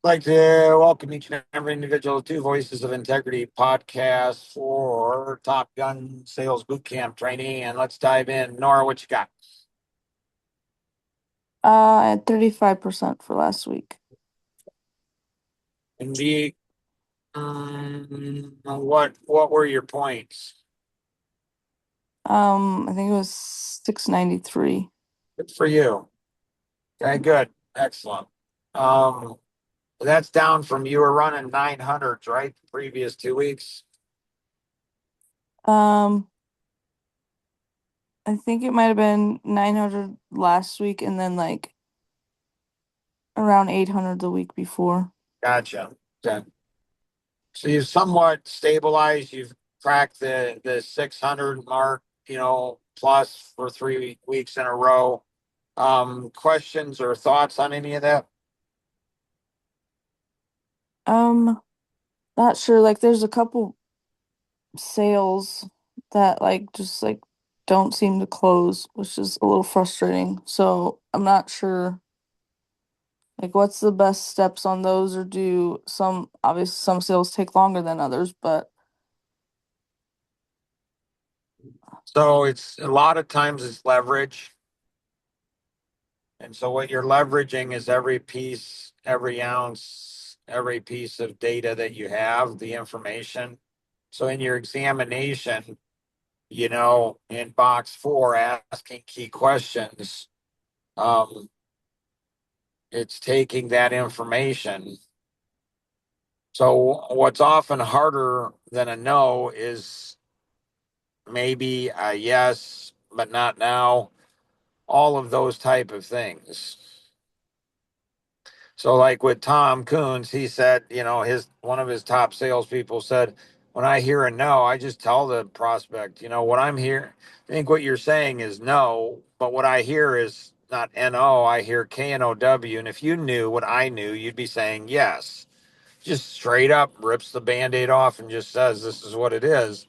Like to welcome each and every individual to Voices of Integrity podcast for Top Gun Sales Bootcamp training. And let's dive in. Nora, what you got? At 35% for last week. And what were your points? I think it was 693. Good for you. Okay, good. Excellent. Um, that's down from you were running 900s, right? The previous 2 weeks. Um, I think it might have been 900 last week and then like around 800 the week before. Gotcha. Okay. So you've somewhat stabilized. You've cracked the 600 mark, plus for 3 weeks in a row. Questions or thoughts on any of that? Um, Not sure. Like there's a couple sales that just don't seem to close, which is a little frustrating. So I'm not sure like what's the best steps on those, or do some obviously some sales take longer than others, but So it's a lot of times it's leverage. And so what you're leveraging is every piece, every ounce, every piece of data that you have, the information. So in your examination, in box four, asking key questions, um, it's taking that information. So what's often harder than a no is maybe a yes, but not now. All of those type of things. So like with Tom Coons, he said, his one of his top salespeople said, when I hear a no, I just tell the prospect, what I'm here. I think what you're saying is no, but what I hear is not no. I hear KNOW. And if you knew what I knew, you'd be saying yes. Just straight up rips the band-aid off and just says this is what it is.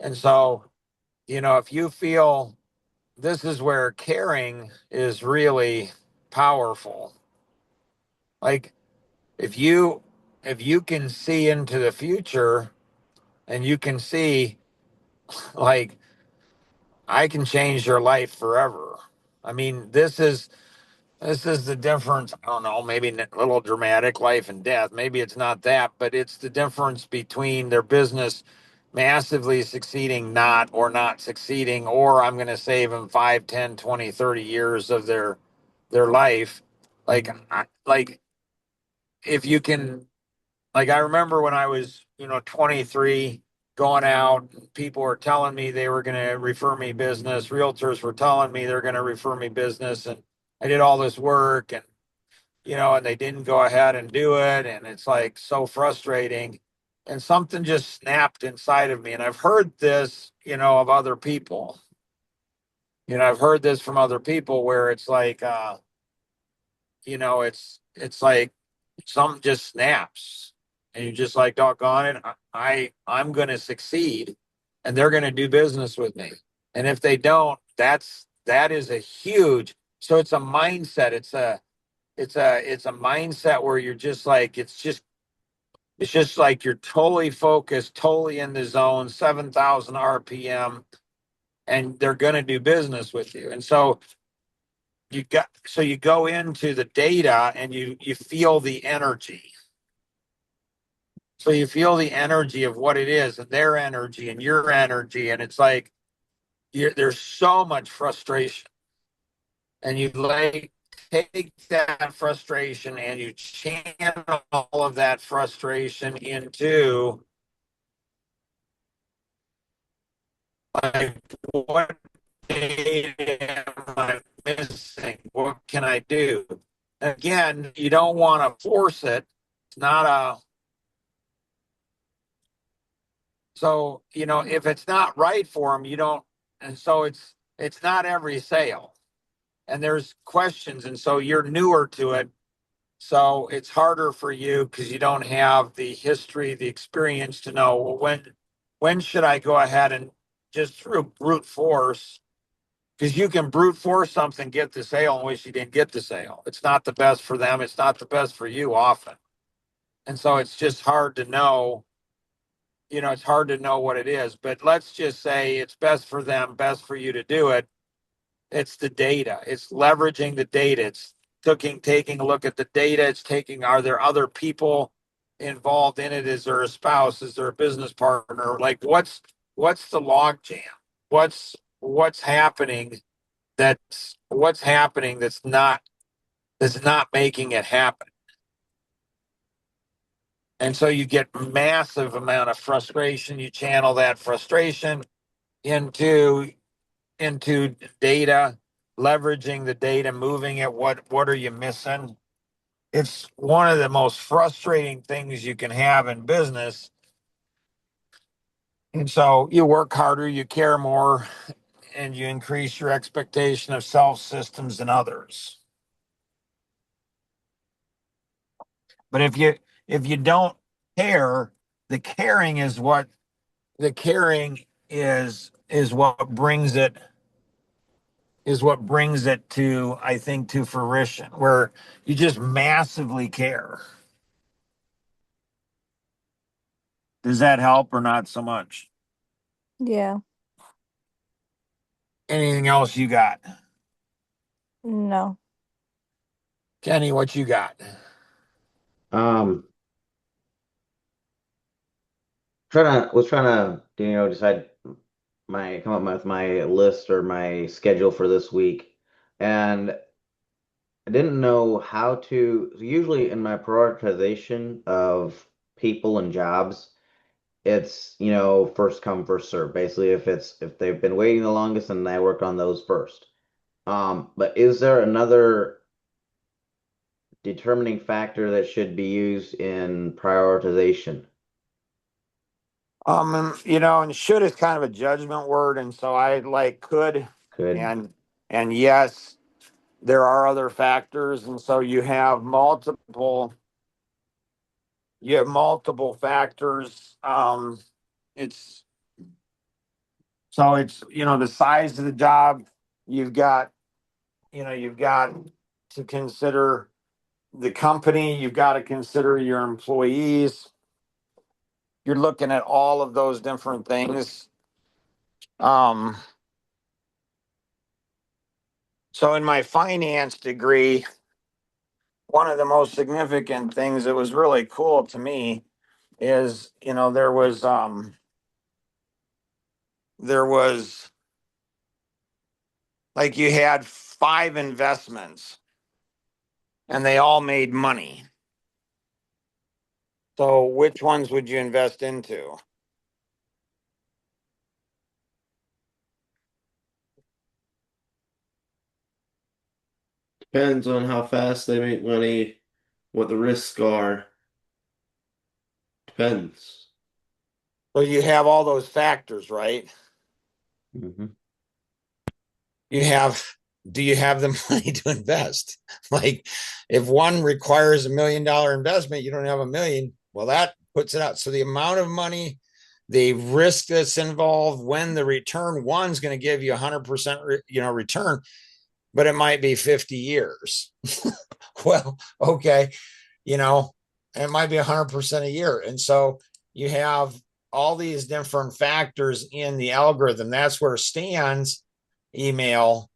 And so, if you feel this is where caring is really powerful. Like if you if you can see into the future and you can see like I can change your life forever. I mean, this is the difference. I don't know, maybe a little dramatic, life and death. Maybe it's not that, but it's the difference between their business massively succeeding, not succeeding, or I'm going to save them 5, 10, 20, 30 years of their life. Like if you can, like I remember when I was, 23, going out, people were telling me they were going to refer me business. Realtors were telling me they're going to refer me business, and I did all this work, and they didn't go ahead and do it. And it's like so frustrating. And something just snapped inside of me. And I've heard this, of other people. I've heard this from other people where it's like, it's like something just snaps. And you're just like, doggone it, I'm gonna succeed and they're gonna do business with me. And if they don't, that is a huge, so it's a mindset. It's a mindset where you're just like it's just like you're totally focused, totally in the zone, 7,000 RPM, and they're going to do business with you. And so you go into the data and you feel the energy. So you feel the energy of what it is and their energy and your energy, and it's like there's so much frustration, and you like take that frustration and you channel all of that frustration into like what data am I missing? What can I do? Again, you don't want to force it. It's not a so if it's not right for them, you don't, and so it's not every sale, and there's questions, and so you're newer to it. So it's harder for you because you don't have the history, the experience to know, well, when should I go ahead and just through brute force, Because you can brute force something, get the sale, and wish you didn't get the sale. It's not the best for them. It's not the best for you often. And so it's just hard to know, it's hard to know what it is. But let's just say it's best for them, best for you to do it. It's the data. It's leveraging the data. It's taking a look at the data. It's taking, are there other people involved in it? Is there a spouse? Is there a business partner? Like what's the log jam? What's happening that's not making it happen. And so you get massive amount of frustration. You channel that frustration into data, leveraging the data, moving it. What are you missing? It's one of the most frustrating things you can have in business. And so you work harder, you care more, and you increase your expectation of self, systems, and others. But if you don't care, the caring is what the caring is what brings it to, I think, to fruition, where you just massively care. Does that help or not so much? Yeah. Anything else you got? No. Kenny, what you got? Um, was trying to decide come up with my list or my schedule for this week, and I didn't know how to. Usually, in my prioritization of people and jobs, it's first come first serve. Basically, if they've been waiting the longest, then I work on those first. But is there another determining factor that should be used in prioritization? And should is kind of a judgment word, and so I like could Could. and yes, there are other factors, and so you have multiple factors. It's it's the size of the job. You've got you've got to consider the company. You've got to consider your employees. You're looking at all of those different things. Um, so in my finance degree, one of the most significant things that was really cool to me is, there was like you had five investments and they all made money. So which ones would you invest into? Depends on how fast they make money, what the risks are. Depends. So you have all those factors, right? Hmm. You have, do you have the money to invest? Like if one requires $1 million investment, you don't have 1 million. Well, that puts it out. So the amount of money, the risk that's involved, when the return, one's going to give you 100% return, but it might be 50 years. Well, okay, you know, it might be 100% a year. And so you have all these different factors in the algorithm. That's where Stan's email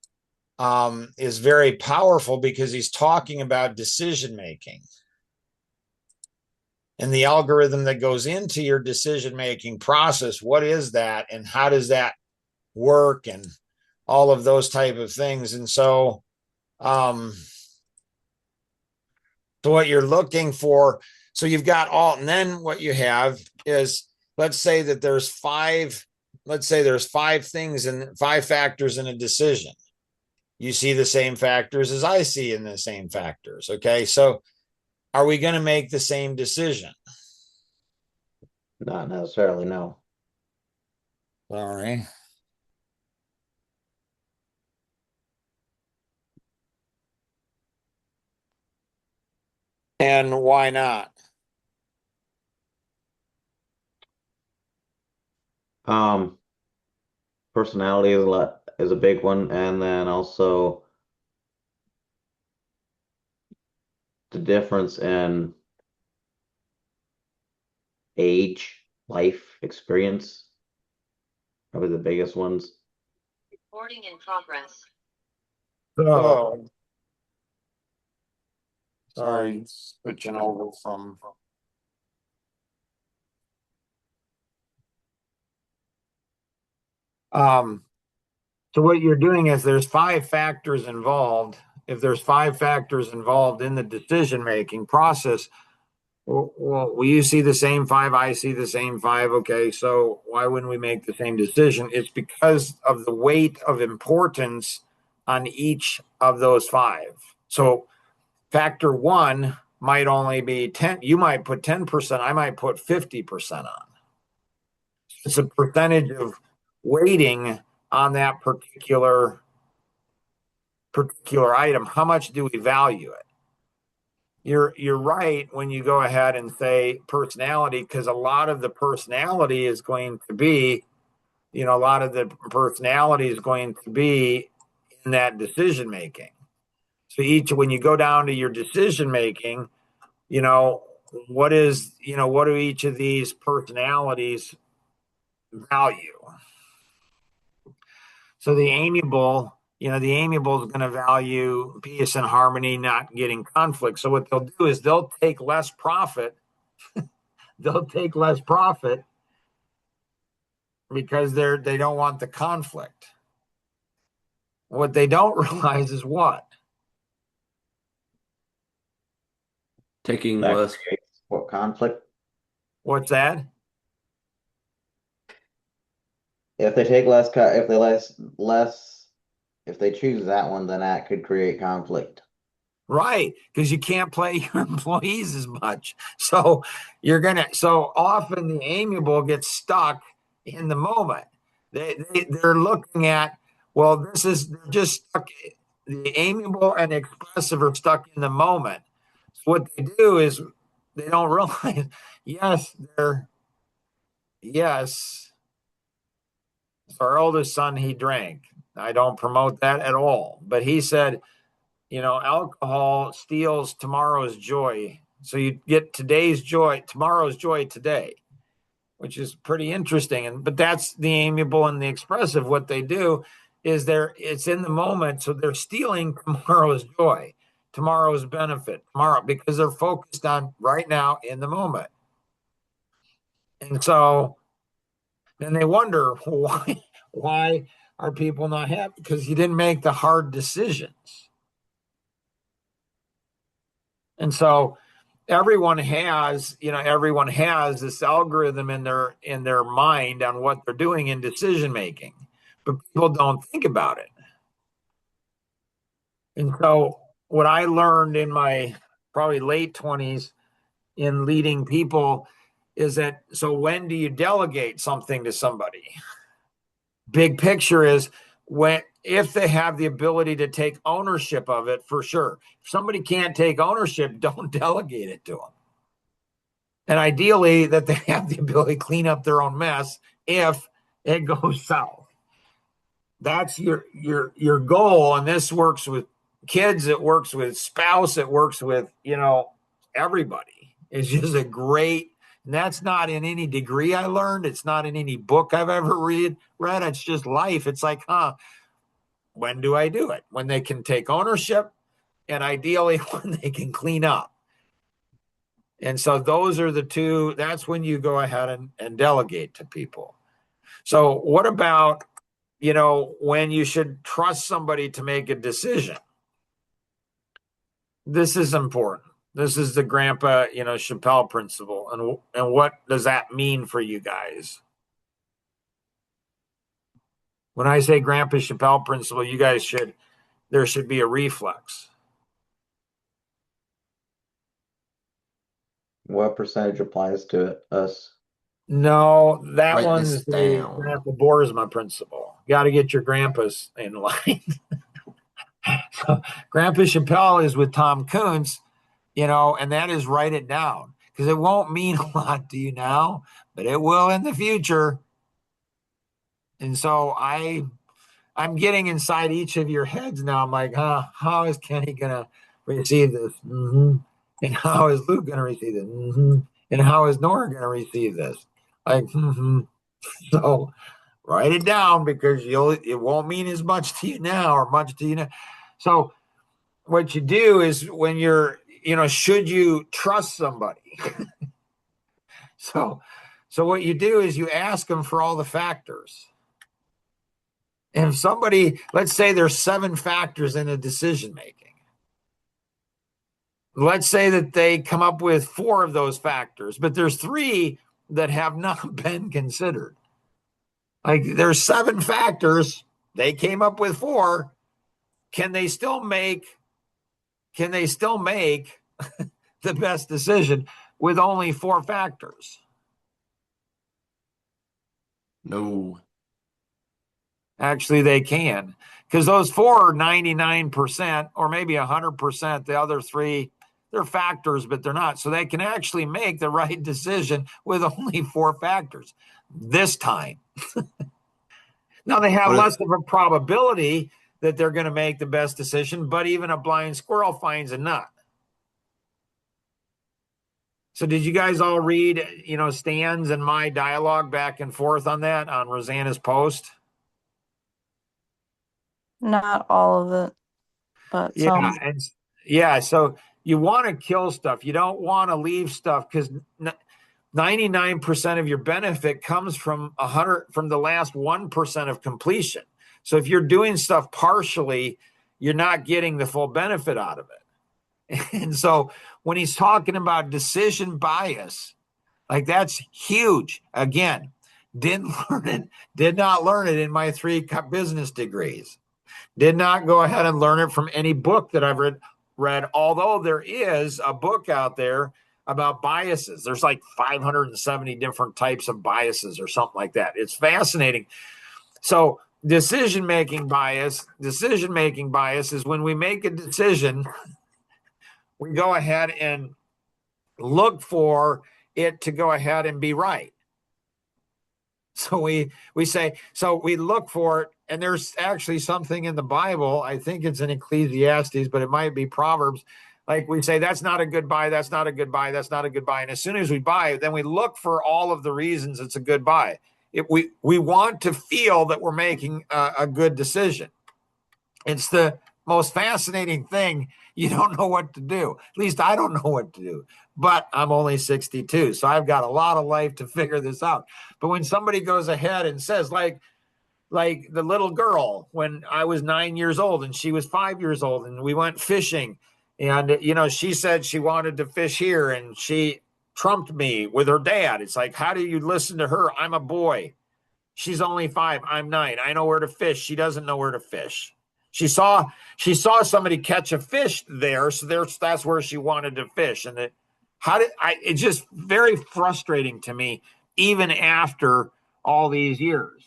is very powerful, because he's talking about decision making and the algorithm that goes into your decision making process. What is that, and how does that work, and all of those type of things. And so what you're looking for, so you've got all, and then what you have is, let's say there's five things and five factors in a decision. You see the same factors as I see in the same factors. Okay. So are we going to make the same decision? Not necessarily, no. Sorry. And why not? Um, Personality is a lot. is a big one, and then also the difference in age, life experience, probably the biggest ones. Recording in progress. So, sorry, switching over from. So what you're doing is there's 5 factors involved. If there's 5 factors involved in the decision-making process, well, you see the same 5, I see the same 5. Okay, so why wouldn't we make the same decision? It's because of the weight of importance on each of those 5. So factor 1 might only be 10. You might put 10%. I might put 50% on. It's a percentage of weighting on that particular item. How much do we value it? You're right when you go ahead and say personality, because a lot of the personality is going to be, a lot of the personality is going to be in that decision making. So when you go down to your decision making, what do each of these personalities value? So the amiable is going to value peace and harmony, not getting conflict. So what they'll do is they'll take less profit. They'll take less profit because they don't want the conflict. What they don't realize is what? Taking That less. creates what conflict? What's that? If they take less, if they less, if they choose that one, then that could create conflict. Right, because you can't play your employees as much. So so often the amiable gets stuck in the moment. They're looking at, well, they're just stuck. The amiable and expressive are stuck in the moment. So what they do is they don't realize, yes, our oldest son, he drank. I don't promote that at all. But he said, alcohol steals tomorrow's joy. So you get tomorrow's joy today, which is pretty interesting. But that's the amiable and the expressive. What they do is it's in the moment. So they're stealing tomorrow's joy, tomorrow's benefit, because they're focused on right now in the moment. And so then they wonder why are people not happy? Because you didn't make the hard decisions. And so everyone has this algorithm in their mind on what they're doing in decision making, but people don't think about it. And so what I learned in my probably late 20s in leading people is that, so when do you delegate something to somebody? Big picture is if they have the ability to take ownership of it, for sure. If somebody can't take ownership, don't delegate it to them. And ideally that they have the ability to clean up their own mess if it goes south. That's your goal. And this works with kids, it works with spouse, it works with, everybody. It's just and that's not in any degree I learned. It's not in any book I've ever read. It's just life. It's like, when do I do it? When they can take ownership, and ideally when they can clean up. And so those are the two. That's when you go ahead and delegate to people. So what about, when you should trust somebody to make a decision? This is important. This is the Grandpa, Chappelle principle. And what does that mean for you guys? When I say Grandpa Chappelle principle, you guys there should be a reflex. What percentage applies to us? No, that Write one's this the down. Grandpa Boersma principle. Got to get your grandpas in line. So, Grandpa Chappelle is with Tom Kuntz, and that is write it down, because it won't mean a lot to you now, but it will in the future. And so I'm getting inside each of your heads now. I'm like, how is Kenny gonna receive this? And how is Luke gonna receive this? And how is Nora gonna receive this? Like, so write it down because it won't mean as much to you now or much to you now. So what you do is when you're, should you trust somebody? So what you do is you ask them for all the factors. And if somebody, let's say there's 7 factors in a decision making. Let's say that they come up with 4 of those factors, but there's 3 that have not been considered. Like there's 7 factors, they came up with 4. Can they still make the best decision with only 4 factors? No. Actually, they can, because those 4 are 99% or maybe 100%. The other 3, they're factors, but they're not. So they can actually make the right decision with only 4 factors this time. Now, they have less of a probability that they're going to make the best decision, but even a blind squirrel finds a nut. So did you guys all read, Stan's and my dialogue back and forth on that on Rosanna's post? Not all of it, but some. So you want to kill stuff. You don't want to leave stuff because 99% of your benefit comes from the last 1% of completion. So if you're doing stuff partially, you're not getting the full benefit out of it. And so when he's talking about decision bias, like that's huge. Again, did not learn it in my 3 business degrees. Did not go ahead and learn it from any book that I've read, although there is a book out there about biases. There's like 570 different types of biases or something like that. It's fascinating. So decision-making bias is when we make a decision, we go ahead and look for it to go ahead and be right. So we say, so we look for it, and there's actually something in the Bible, I think it's in Ecclesiastes, but it might be Proverbs. Like we say, that's not a good buy, that's not a good buy, that's not a good buy. And as soon as we buy it, then we look for all of the reasons it's a good buy. We want to feel that we're making a good decision. It's the most fascinating thing. You don't know what to do. At least I don't know what to do. But I'm only 62, so I've got a lot of life to figure this out. But when somebody goes ahead and says, like the little girl, when I was 9 years old and she was 5 years old, and we went fishing, and she said she wanted to fish here, and she trumped me with her dad. It's like, how do you listen to her? I'm a boy. She's only 5. I'm 9. I know where to fish. She doesn't know where to fish. She saw somebody catch a fish there, so that's where she wanted to fish. And it's just very frustrating to me, even after all these years.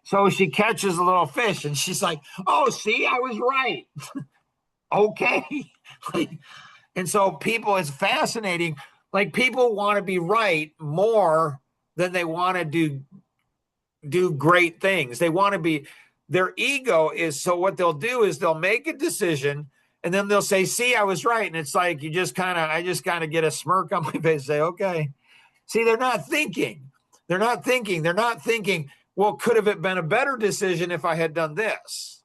So she catches a little fish, and she's like, "Oh, see, I was right." Okay. And so it's fascinating. Like, people want to be right more than they want to do great things. They want to be. Their ego is, so what they'll do is they'll make a decision, and then they'll say, "See, I was right." And it's like, I just kind of get a smirk on my face and say, "Okay." See, they're not thinking. They're not thinking, well, could have it been a better decision if I had done this?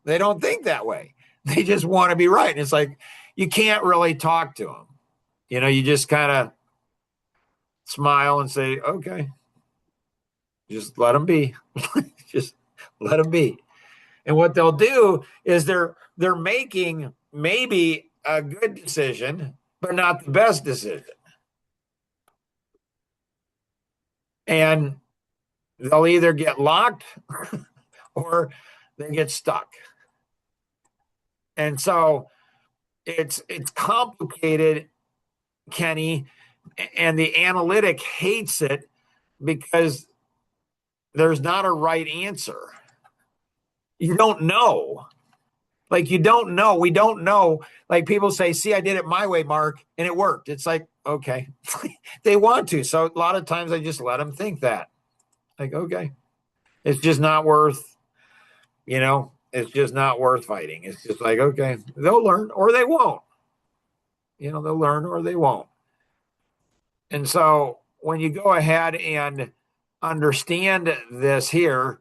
They don't think that way. They just want to be right. And it's like, you can't really talk to them. You just kind of smile and say, "Okay. Just let them be." Just let them be. And what they'll do is they're making maybe a good decision, but not the best decision. And they'll either get locked or they get stuck. And so it's complicated, Kenny, and the analytic hates it because there's not a right answer. You don't know. Like, you don't know. We don't know. Like, people say, "See, I did it my way, Mark, and it worked." It's like, okay. They want to. So a lot of times I just let them think that. Like, okay, It's just not worth, it's just not worth fighting. It's just like, okay, they'll learn or they won't. They'll learn or they won't. And so when you go ahead and understand this here,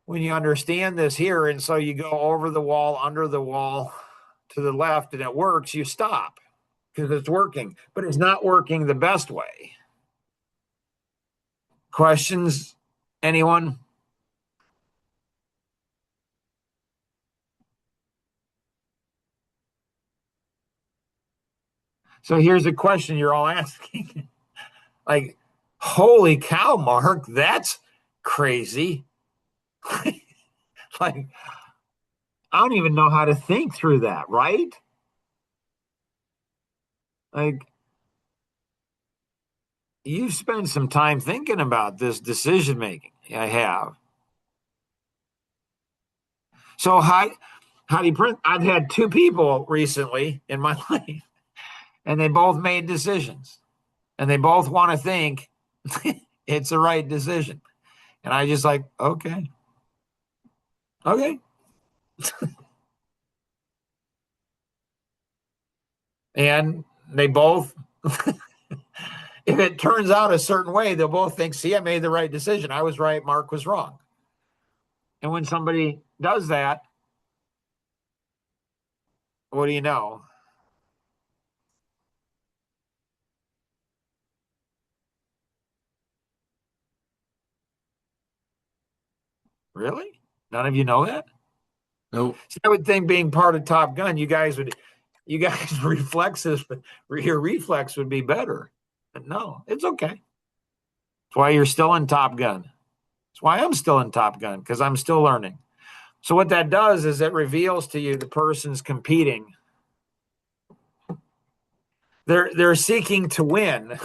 and so you go over the wall, under the wall, to the left, and it works, you stop because it's working, but it's not working the best way. Questions? Anyone? So here's a question you're all asking. Like, holy cow, Mark, that's crazy. Like, I don't even know how to think through that, right? Like, you've spent some time thinking about this decision making. I have. So how do you print? I've had two people recently in my life, and they both made decisions, and they both want to think it's the right decision. And I just like, okay. And they both, if it turns out a certain way, they'll both think, see, I made the right decision. I was right. Mark was wrong. And when somebody does that, what do you know? Really? None of you know that? Nope. See, I would think being part of Top Gun, you guys reflexes, your reflex would be better. But no, it's okay. That's why you're still in Top Gun. That's why I'm still in Top Gun, because I'm still learning. So what that does is it reveals to you the person's competing. They're seeking to win.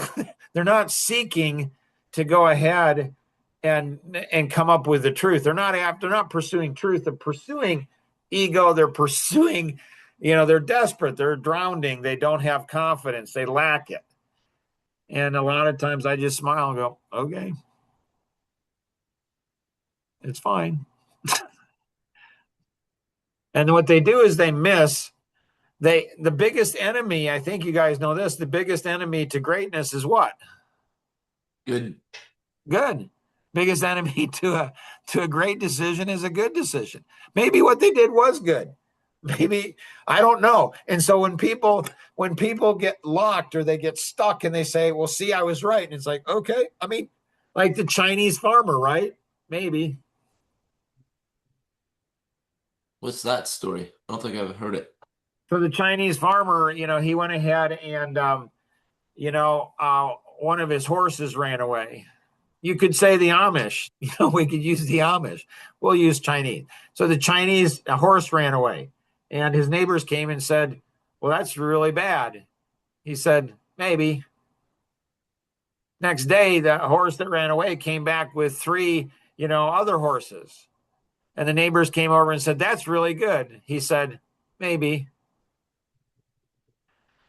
They're not seeking to go ahead and come up with the truth. They're not pursuing truth. They're pursuing ego. They're pursuing, they're desperate. They're drowning. They don't have confidence. They lack it. And a lot of times I just smile and go, okay, it's fine. And what they do is they miss. The biggest enemy, I think you guys know this, the biggest enemy to greatness is what? Good. Biggest enemy to a great decision is a good decision. Maybe what they did was good. Maybe, I don't know. And so when people get locked or they get stuck and they say, well, see, I was right. And it's like, okay. I mean, like the Chinese farmer, right? Maybe. What's that story? I don't think I've heard it. So the Chinese farmer, he went ahead and, one of his horses ran away. You could say the Amish, we could use the Amish. We'll use Chinese. So the Chinese horse ran away and his neighbors came and said, well, that's really bad. He said, maybe. Next day, the horse that ran away came back with three, other horses. And the neighbors came over and said, that's really good. He said, maybe.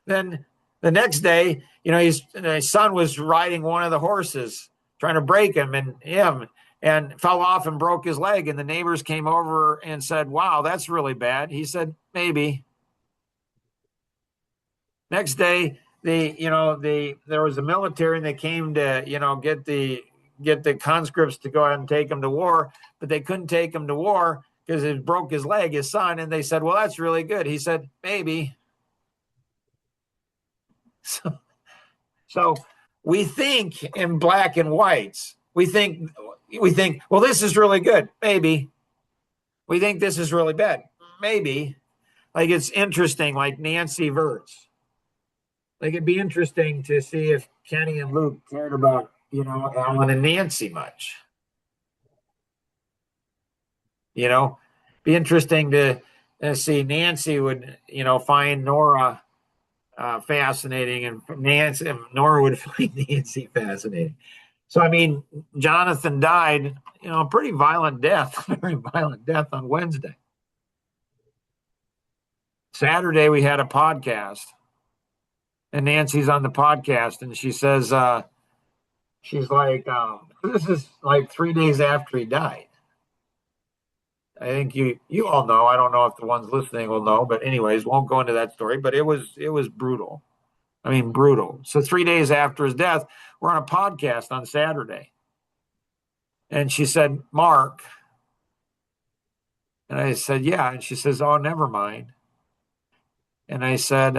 Then the next day, his son was riding one of the horses, trying to break him and fell off and broke his leg. And the neighbors came over and said, wow, that's really bad. He said, maybe. Next day, there was a military and they came to, get the conscripts to go out and take him to war, but they couldn't take him to war because it broke his leg, his son. And they said, well, that's really good. He said, maybe. So we think in black and whites. We think, well, this is really good. Maybe. We think this is really bad. Maybe. Like it's interesting, like Nancy Verts. Like it'd be interesting to see if Kenny and Luke cared about, Alan and Nancy much. Be interesting to see Nancy would, find Nora fascinating, and Nora would find Nancy fascinating. So, I mean, Jonathan died, a pretty violent death, very violent death on Wednesday. Saturday, we had a podcast, and Nancy's on the podcast, and she says, she's like, this is like 3 days after he died. I think you all know. I don't know if the ones listening will know, but anyways, won't go into that story. But it was brutal. I mean, brutal. So 3 days after his death, we're on a podcast on Saturday, and she said, "Mark," and I said, "Yeah," and she says, "Oh, never mind." And I said,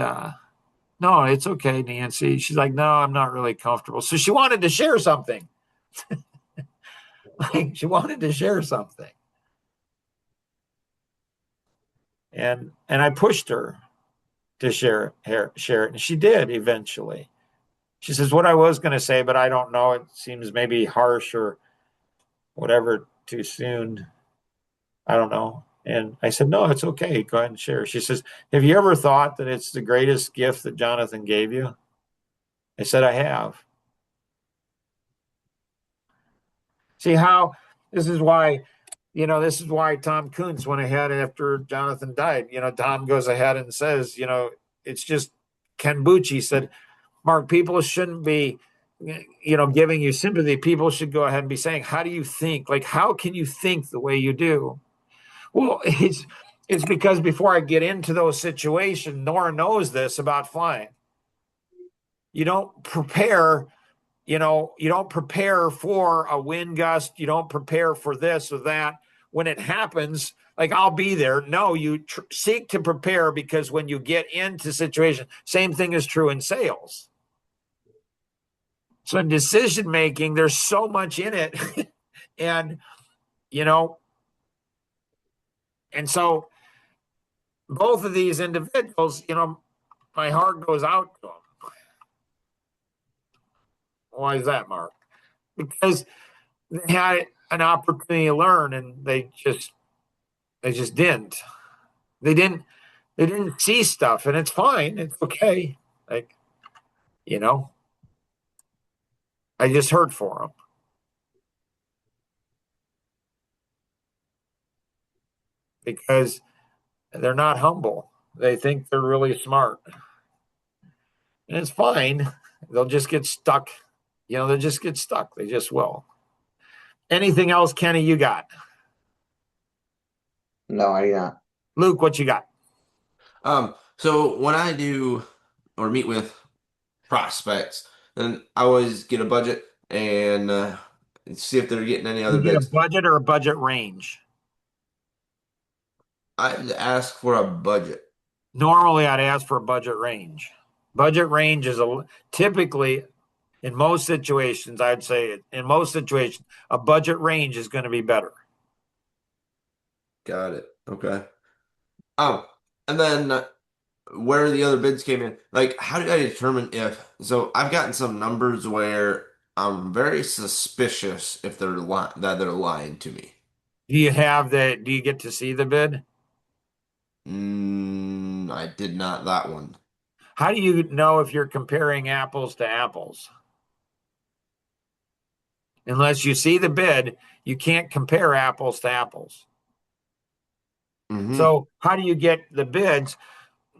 "No, it's okay, Nancy." She's like, "No, I'm not really comfortable." So she wanted to share something. Like she wanted to share something, and I pushed her to share it, and she did eventually. She says, "What I was going to say, but I don't know. It seems maybe harsh or whatever too soon. I don't know." And I said, "No, it's okay. Go ahead and share." She says, "Have you ever thought that it's the greatest gift that Jonathan gave you?" I said, "I have." See how this is why, this is why Tom Kuntz went ahead after Jonathan died. Tom goes ahead and says, it's just Ken Bucci said, "Mark, people shouldn't be, giving you sympathy. People should go ahead and be saying, how do you think? Like, how can you think the way you do?" Well, it's because before I get into those situations, Nora knows this about flying. You don't prepare, you don't prepare for a wind gust. You don't prepare for this or that. When it happens, like I'll be there. No, you seek to prepare because when you get into situation, same thing is true in sales. So in decision making, there's so much in it. and, you know, and so both of these individuals, my heart goes out to them. Why is that, Mark? Because they had an opportunity to learn and they just didn't. They didn't they didn't see stuff, and it's fine. It's okay. Like, you know, I just hurt for them because they're not humble. They think they're really smart. And it's fine. They'll just get stuck. They'll just get stuck. They just will. Anything else, Kenny, you got? No, I not. Luke, what you got? So when I do or meet with prospects, then I always get a budget and see if they're getting any other You get a bids. budget or a budget range? I ask for a budget. Normally, I'd ask for a budget range. Budget range is typically, in most situations, I'd say in most situations, a budget range is going to be better. Got it. Okay. And then where the other bids came in, like how do I determine if? So I've gotten some numbers where I'm very suspicious if that they're lying to me. Do you get to see the bid? I did not that one. How do you know if you're comparing apples to apples? Unless you see the bid, you can't compare apples to apples. Mm-hmm. So how do you get the bids?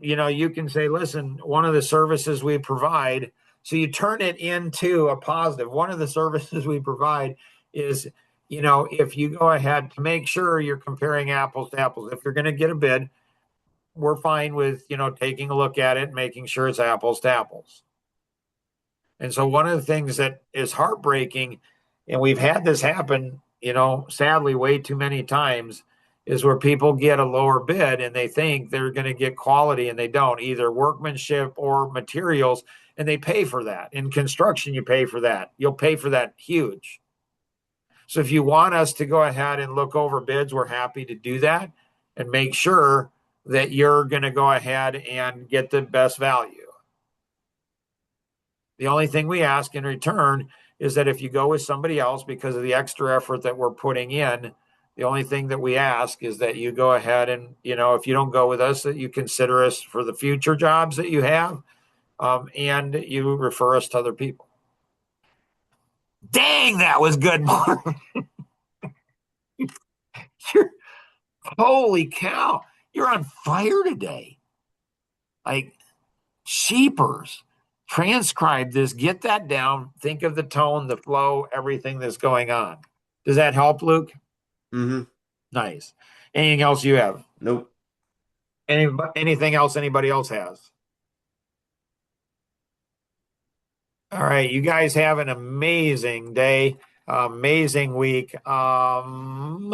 You can say, listen, one of the services we provide, so you turn it into a positive. One of the services we provide is, if you go ahead to make sure you're comparing apples to apples, if you're going to get a bid, we're fine with, taking a look at it, making sure it's apples to apples. And so one of the things that is heartbreaking, and we've had this happen, sadly, way too many times, is where people get a lower bid and they think they're going to get quality and they don't, either workmanship or materials, and they pay for that. In construction, you pay for that. You'll pay for that huge. So if you want us to go ahead and look over bids, we're happy to do that and make sure that you're going to go ahead and get the best value. The only thing we ask in return is that if you go with somebody else because of the extra effort that we're putting in, the only thing that we ask is that you go ahead and, if you don't go with us, that you consider us for the future jobs that you have, and you refer us to other people. Dang, that was good, Mark. Holy cow. You're on fire today. Like, sheepers. transcribe this, get that down, think of the tone, the flow, everything that's going on. Does that help, Luke? Mm-hmm. Nice. Anything else you have? Nope. Anything else anybody else has? All right, you guys have an amazing day, amazing week. And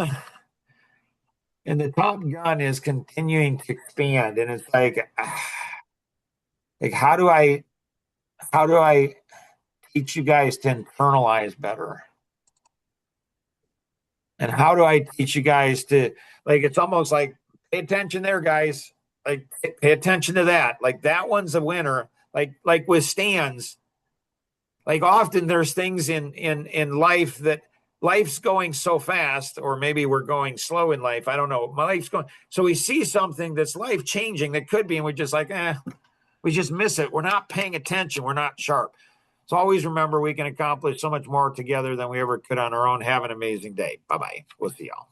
the Top Gun is continuing to expand, and it's like how do I teach you guys to internalize better? And how do I teach you guys to, like, it's almost like, pay attention there, guys. Like, pay attention to that. Like, that one's a winner. Like with stands, like often there's things in life that life's going so fast, or maybe we're going slow in life. I don't know. My life's going. So we see something that's life changing that could be, and we're just like, we just miss it. We're not paying attention. We're not sharp. So always remember, we can accomplish so much more together than we ever could on our own. Have an amazing day. Bye-bye. We'll see y'all.